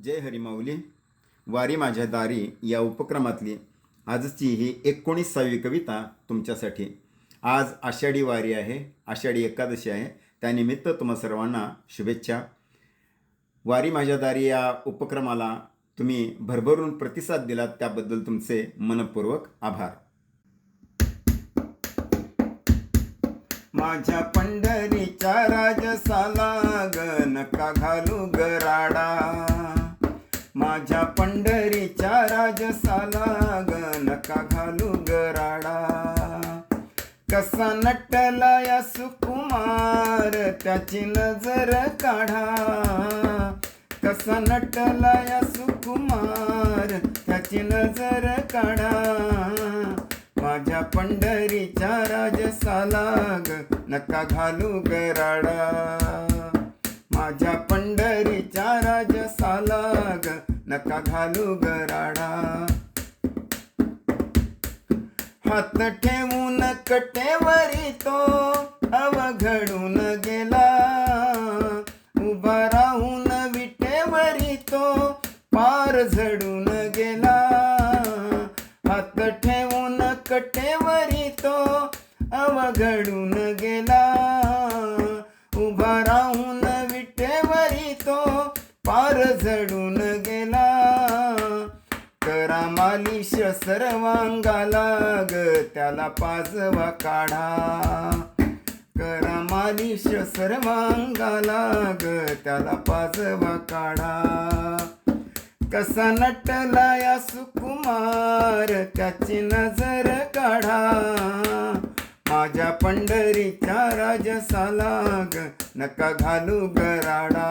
जय हरिमाऊली. वारी माझ्या दारी या उपक्रमातली आजची ही 19वी कविता तुमच्यासाठी. आज आषाढी वारी आहे, आषाढी एकादशी आहे. त्यानिमित्त तुम्हा सर्वांना शुभेच्छा. वारी माझ्या दारी या उपक्रमाला तुम्ही भरभरून प्रतिसाद दिलात त्याबद्दल तुमचे मनपूर्वक आभार. माझ्या पंढरीच्या राजसाला ग नका घालू गराडा. माझ्या पंढरीच्या राजसाला ग नका घालू गराडा. कसा नटला या सुकुमार त्याची नजर काढा. कसा नटला या सुकुमार त्याची नजर काढा. माझ्या पंढरीच्या राजसाला ग नका घालू गराडा. माझ्या पंढरीच्या राजसाला ग नका घालू गराडा. हात ठेवून कटेवरी तो अवघडून गेला. उभा राहून विटेवरी तो पार झडून गेला. हात ठेवून कटेवरी तो अवघडून गेला. उभा राहून विटेवरी तो पार झडून गेला. करा मालिश सर्वांगाला ग त्याला पाजवा काढा. करा मालिश सर्वांगाला ग त्याला पाजवा काढा. कसा नटला या सुकुमार त्याची नजर काढा. माझ्या पंढरीच्या राजसाला ग नका घालू गराडा.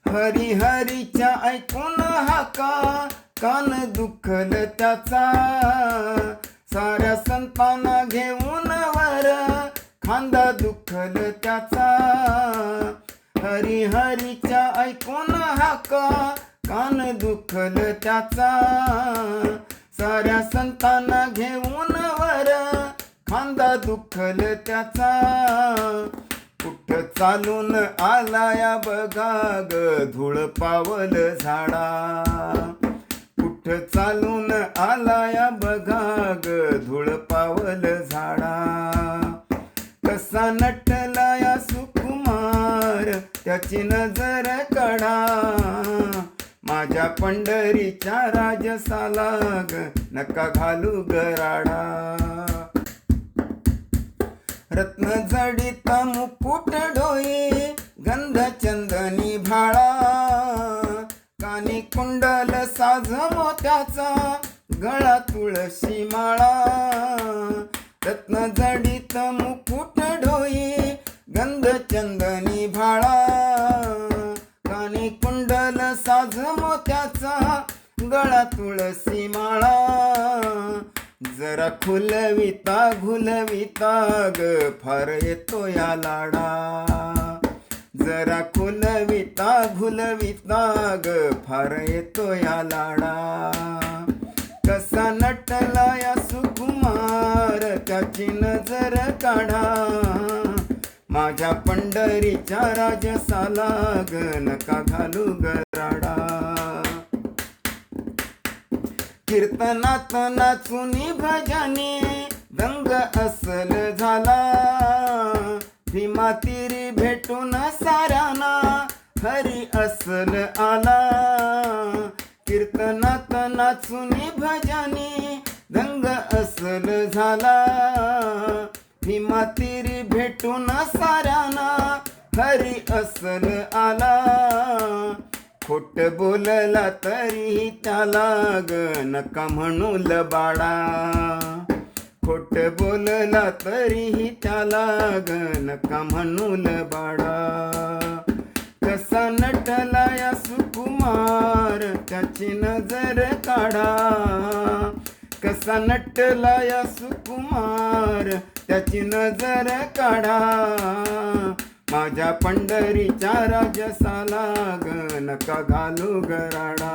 हरिहरीच्या ऐकून हाका कान दुखल त्याचा. साऱ्या संतांना घेऊन वर खांदा दुखल त्याचा. हरिहरीच्या ऐकून हाका कान दुखल त्याचा. साऱ्या संतांना घेऊन वर खांदा दुखल त्याचा. कुठ चालून आलाया बघा ग धूळ पावल झाडा. कुठ चालून आलाया बघा ग धूळ पावल झाडा. कसा नटला या सुकुमार त्याची नजर काढा. माझ्या पंढरीच्या राजसाला ग नका घालू गराडा. रत्न जडित मुकुट डोई गंध चंदनी भाळा. कानी कुंडल साज मोत्याचा गळा तुळशी माळा. रत्न जडित मुकुट डोई गंध चंदनी भाळा. कानी कुंडल साज मोत्याचा गळा तुळसी माळा. जरा खुलविता घुलविता ग फार येतो या लाडा. जरा खुलविता घुलविता ग फार येतो या लाडा. कसा नटला या सुकुमार त्याची नजर काढा. माझ्या पंढरीच्या राजसाला ग नका घालू गराडा. कीर्तनात नाचुनी भजनी दंग असल झाला. भीमा तीरी भेटून साऱ्यांना हरी असल आला. कीर्तनात नाचुनी भजनी दंग असल झाला. भीमा तीरी भेटून साऱ्यांना हरी असल आला. खोट बोलला तरी त्याला ग नका म्हणू लबाडा. खोट बोलला तरीही त्याला ग नका म्हणू लबाडा. कसा नटला या सुकुमार त्याची नजर काढा. कसा नटला या सुकुमार त्याची नजर काढा. माझ्या पंढरीच्या राजसाला ग नका घालू गराडा.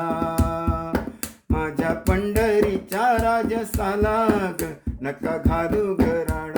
माझ्या पंढरीच्या राजसाला ग नका घालू गराडा.